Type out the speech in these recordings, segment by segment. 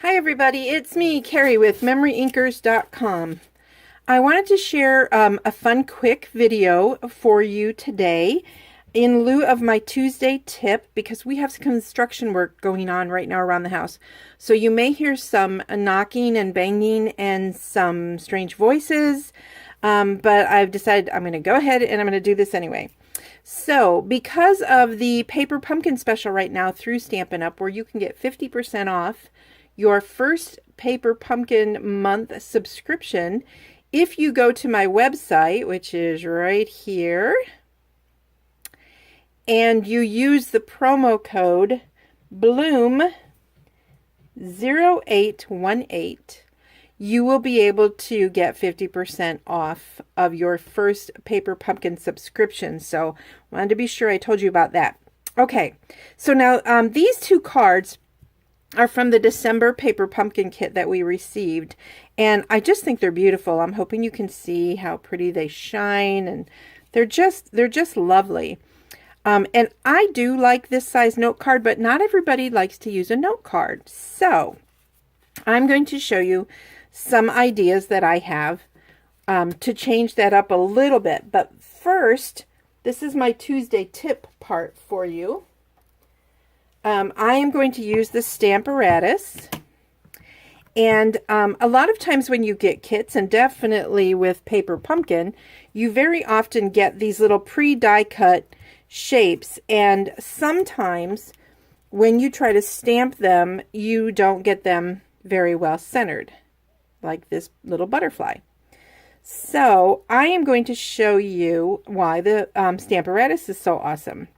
Hi everybody, it's me, Carrie with MemoryInkers.com. I wanted to share a fun quick video for you today in lieu of my Tuesday tip because we have some construction work going on right now around the house. So you may hear some knocking and banging and some strange voices, but I've decided I'm going to go ahead and I'm going to do this anyway. So because of the Paper Pumpkin special right now through Stampin' Up, where you can get 50% off your first Paper Pumpkin month subscription if you go to my website, which is right here, and you use the promo code BLOOM0818, you will be able to get 50% off of your first Paper Pumpkin subscription. So I wanted to be sure I told you about that. Okay, so now these two cards are from the December Paper Pumpkin kit that we received, and I just think they're beautiful. I'm hoping you can see how pretty they shine, and they're just lovely. And I do like this size note card, but not everybody likes to use a note card. So I'm going to show you some ideas that I have to change that up a little bit. But first, this is my Tuesday tip part for you. I am going to use the Stamparatus, and a lot of times when you get kits, and definitely with Paper Pumpkin, you very often get these little pre-die cut shapes, and sometimes when you try to stamp them, you don't get them very well centered, like this little butterfly. So I am going to show you why the Stamparatus is so awesome.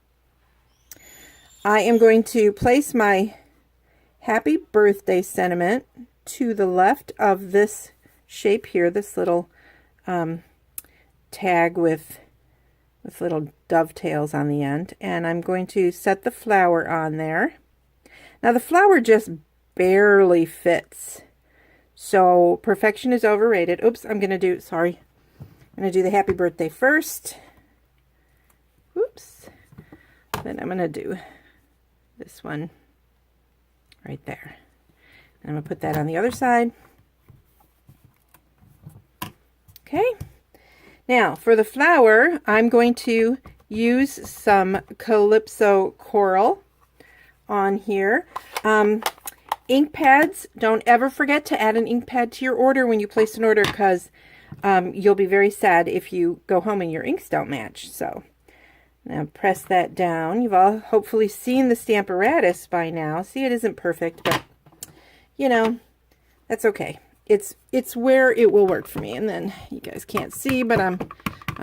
I am going to place my happy birthday sentiment to the left of this shape here, this little tag with little dovetails on the end, and I'm going to set the flower on there. Now the flower just barely fits, so perfection is overrated. Oops, I'm going to do the happy birthday first. Oops. Then I'm going to do this one right there. And I'm going to put that on the other side. Okay. Now, for the flower, I'm going to use some Calypso Coral on here. Ink pads, don't ever forget to add an ink pad to your order when you place an order, because you'll be very sad if you go home and your inks don't match. So now press that down. You've all hopefully seen the Stamparatus by now. See, it isn't perfect, but you know, that's okay. It's where it will work for me. And then you guys can't see, but I'm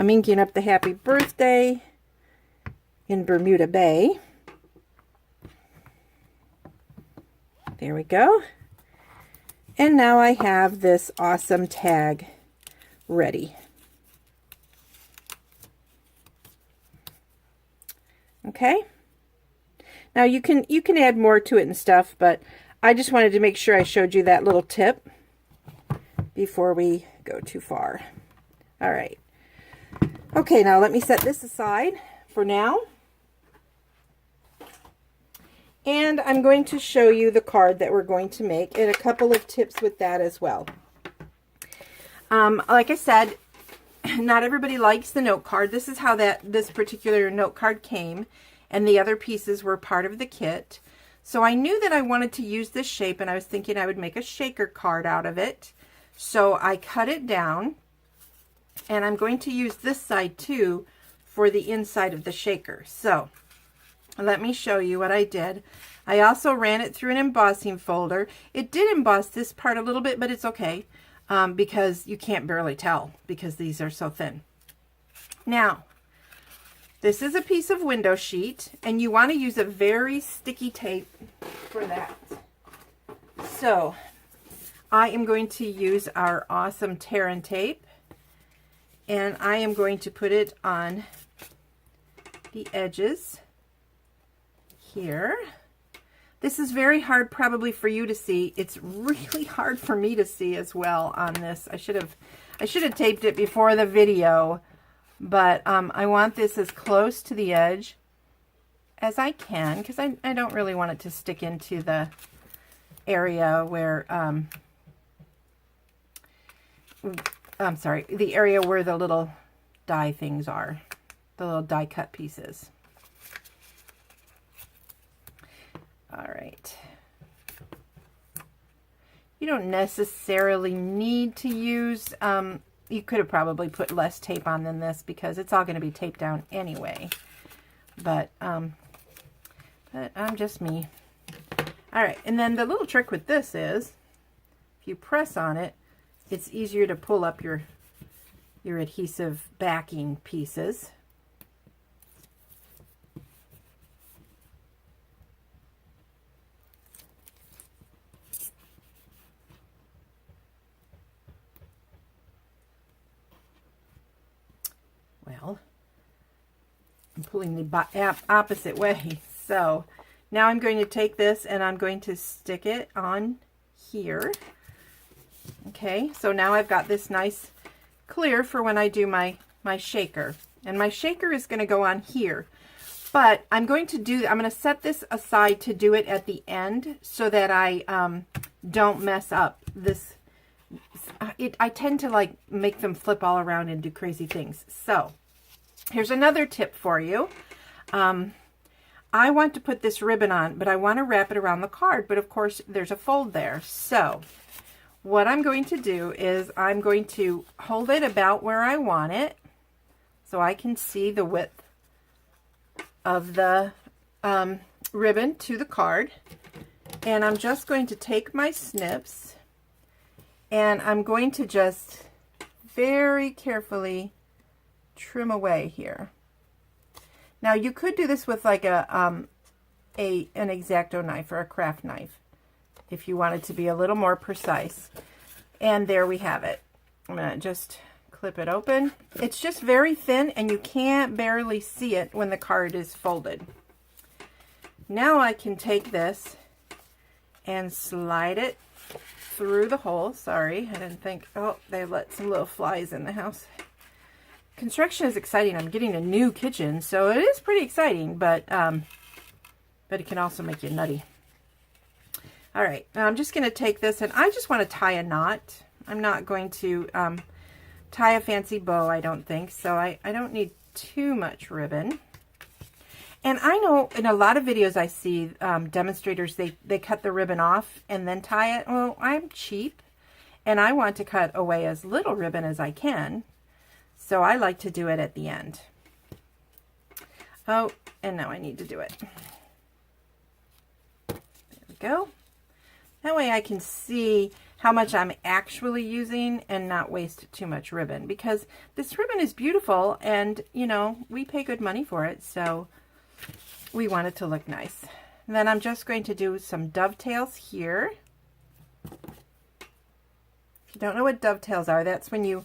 inking up the happy birthday in Bermuda Bay. There we go. And now I have this awesome tag ready. Okay. Now you can add more to it and stuff, but I just wanted to make sure I showed you that little tip before we go too far. All right. Okay, now let me set this aside for now. And I'm going to show you the card that we're going to make and a couple of tips with that as well. Like I said, not everybody likes the note card. This is how this particular note card came, and the other pieces were part of the kit. So I knew that I wanted to use this shape, and I was thinking I would make a shaker card out of it. So I cut it down, and I'm going to use this side too for the inside of the shaker. So let me show you what I did. I also ran it through an embossing folder. It did emboss this part a little bit, but it's okay. Because you can't barely tell because these are so thin. Now, this is a piece of window sheet, and you want to use a very sticky tape for that. So, I am going to use our awesome Terran tape, and I am going to put it on the edges here. This is very hard probably for you to see. It's really hard for me to see as well on this. I should have taped it before the video, but I want this as close to the edge as I can, because I don't really want it to stick into the area where, I'm sorry, the area where the little die things are, the little die cut pieces. All right. You don't necessarily need to use, you could have probably put less tape on than this because it's all going to be taped down anyway. But I'm just me. All right, and then the little trick with this is, if you press on it, it's easier to pull up your adhesive backing pieces. Well, I'm pulling the opposite way. So now I'm going to take this and I'm going to stick it on here. Okay, so now I've got this nice clear for when I do my shaker. And my shaker is going to go on here. But I'm going to set this aside to do it at the end so that I don't mess up this. I tend to like make them flip all around and do crazy things. So here's another tip for you. I want to put this ribbon on, but I want to wrap it around the card. But of course, there's a fold there. So what I'm going to do is I'm going to hold it about where I want it so I can see the width of the ribbon to the card. And I'm just going to take my snips and I'm going to just very carefully trim away here. Now you could do this with like an X-Acto knife or a craft knife if you wanted to be a little more precise. And there we have it. I'm going to just clip it open. It's just very thin and you can't barely see it when the card is folded. Now I can take this and slide it through the hole. Sorry, I didn't think, oh, they let some little flies in the house. Construction is exciting. I'm getting a new kitchen, so it is pretty exciting, but it can also make you nutty. All right, now I'm just going to take this, and I just want to tie a knot. I'm not going to tie a fancy bow, I don't think, so I don't need too much ribbon. And I know in a lot of videos I see demonstrators, they cut the ribbon off and then tie it. Well, I'm cheap, and I want to cut away as little ribbon as I can. So I like to do it at the end. Oh, and now I need to do it. There we go. That way I can see how much I'm actually using and not waste too much ribbon, because this ribbon is beautiful and, you know, we pay good money for it, so we want it to look nice. And then I'm just going to do some dovetails here. If you don't know what dovetails are, that's when you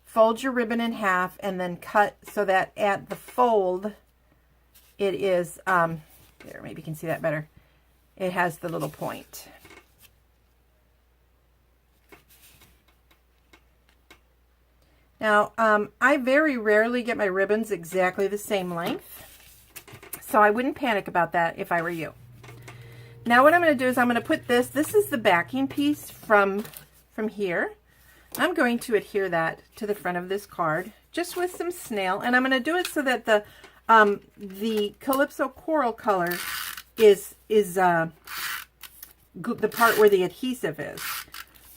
fold your ribbon in half and then cut so that at the fold it is, there, maybe you can see that better. It has the little point. Now, I very rarely get my ribbons exactly the same length, so I wouldn't panic about that if I were you. Now what I'm going to do is I'm going to put this is the backing piece from here. I'm going to adhere that to the front of this card just with some snail, and I'm going to do it so that the Calypso coral color is the part where the adhesive is,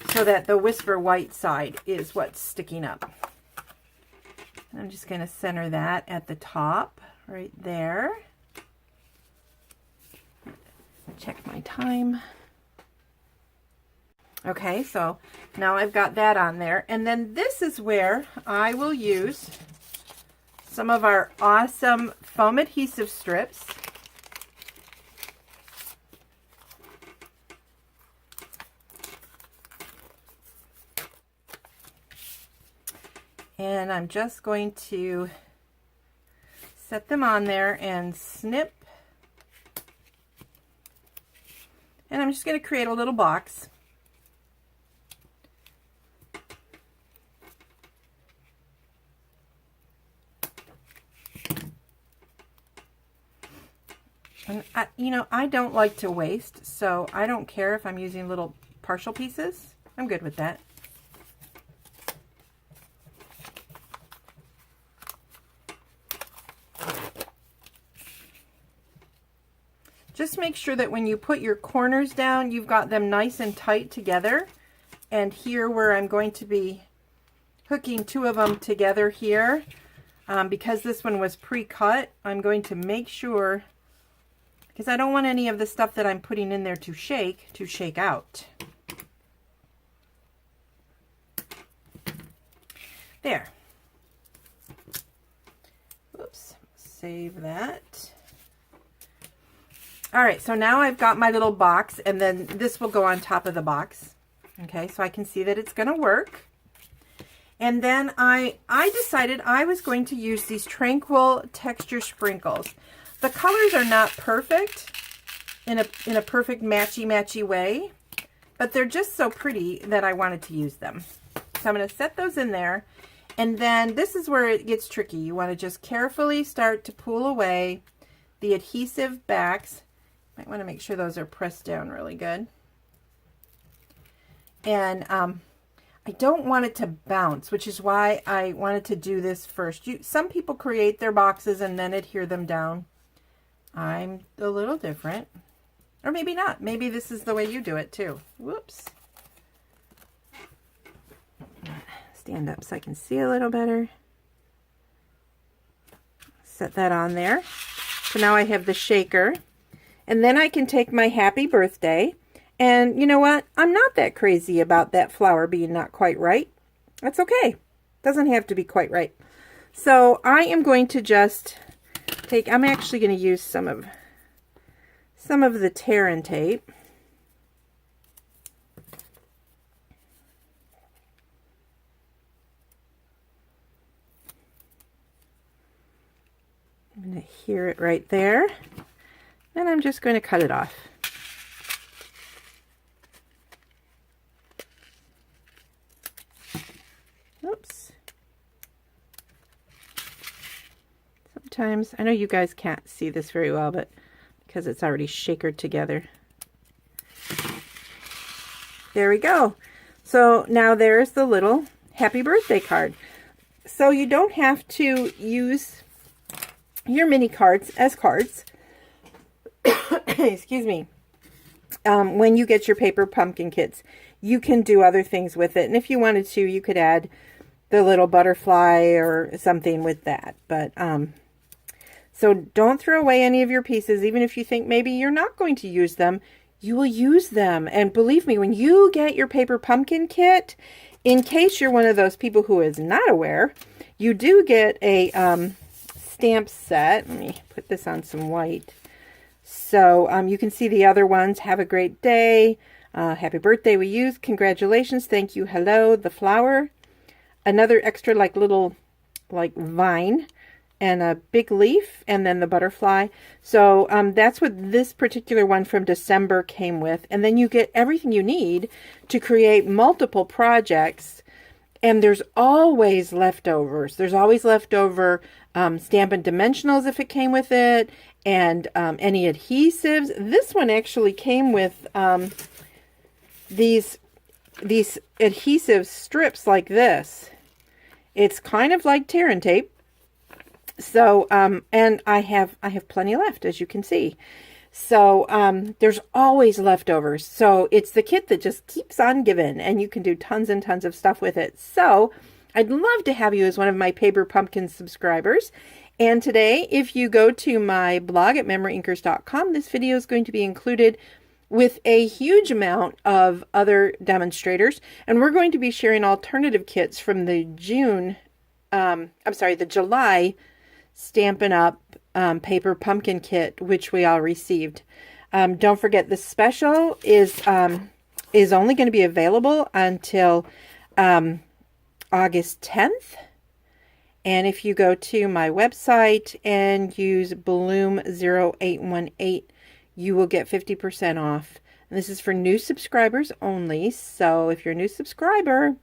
so that the Whisper white side is what's sticking up. I'm just going to center that at the top right there. Check my time. Okay, so now I've got that on there. And then this is where I will use some of our awesome foam adhesive strips. And I'm just going to set them on there and snip. And I'm just going to create a little box. And you know, I don't like to waste, so I don't care if I'm using little partial pieces. I'm good with that. Just make sure that when you put your corners down, you've got them nice and tight together. And here where I'm going to be hooking two of them together here, because this one was pre-cut, I'm going to make sure, because I don't want any of the stuff that I'm putting in there to shake out. There. Oops, save that. All right, so now I've got my little box, and then this will go on top of the box. Okay, so I can see that it's going to work. And then I decided I was going to use these Tranquil Texture Sprinkles. The colors are not perfect in a perfect matchy way, but they're just so pretty that I wanted to use them. So I'm going to set those in there. And then this is where it gets tricky. You want to just carefully start to pull away the adhesive backs. Might want to make sure those are pressed down really good. And I don't want it to bounce, which is why I wanted to do this first. Some people create their boxes and then adhere them down. I'm a little different. Or maybe not. Maybe this is the way you do it too. Whoops. Stand up so I can see a little better. Set that on there. So now I have the shaker. And then I can take my happy birthday, and you know what? I'm not that crazy about that flower being not quite right. That's okay. Doesn't have to be quite right. So I am going to just take, I'm actually going to use some of the tear and tape. I'm going to adhere it right there. And I'm just going to cut it off. Oops. Sometimes, I know you guys can't see this very well, but because it's already shakered together. There we go. So now there's the little happy birthday card. So you don't have to use your mini cards as cards. Excuse me. When you get your paper pumpkin kits, you can do other things with it. And if you wanted to, you could add the little butterfly or something with that. But so don't throw away any of your pieces, even if you think maybe you're not going to use them. You will use them. And believe me, when you get your paper pumpkin kit, in case you're one of those people who is not aware, you do get a stamp set. Let me put this on some white. So you can see the other ones. Have a great day. Happy birthday we use. Congratulations. Thank you. Hello. The flower. Another extra little vine and a big leaf, and then the butterfly. So that's what this particular one from December came with. And then you get everything you need to create multiple projects. And there's always leftovers. There's always leftover Stampin' Dimensionals if it came with it, and any adhesives. This one actually came with these adhesive strips like this. It's kind of like tear and tape. So and I have plenty left, as you can see. So there's always leftovers. So it's the kit that just keeps on giving, and you can do tons and tons of stuff with it. So I'd love to have you as one of my Paper Pumpkin subscribers. And today, if you go to my blog at MemoryINKers.com, this video is going to be included with a huge amount of other demonstrators. And we're going to be sharing alternative kits from the the July Stampin' Up! Paper Pumpkin Kit, which we all received. Don't forget, the special is only going to be available until August 10th. And if you go to my website and use Bloom0818, you will get 50% off. And this is for new subscribers only. So if you're a new subscriber,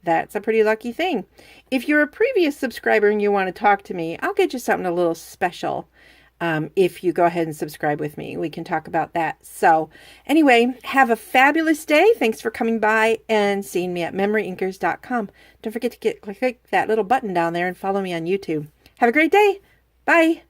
that's a pretty lucky thing. If you're a previous subscriber and you want to talk to me, I'll get you something a little special. if you go ahead and subscribe with me. We can talk about that. So anyway, have a fabulous day. Thanks for coming by and seeing me at MemoryInkers.com. Don't forget to click that little button down there and follow me on YouTube. Have a great day. Bye.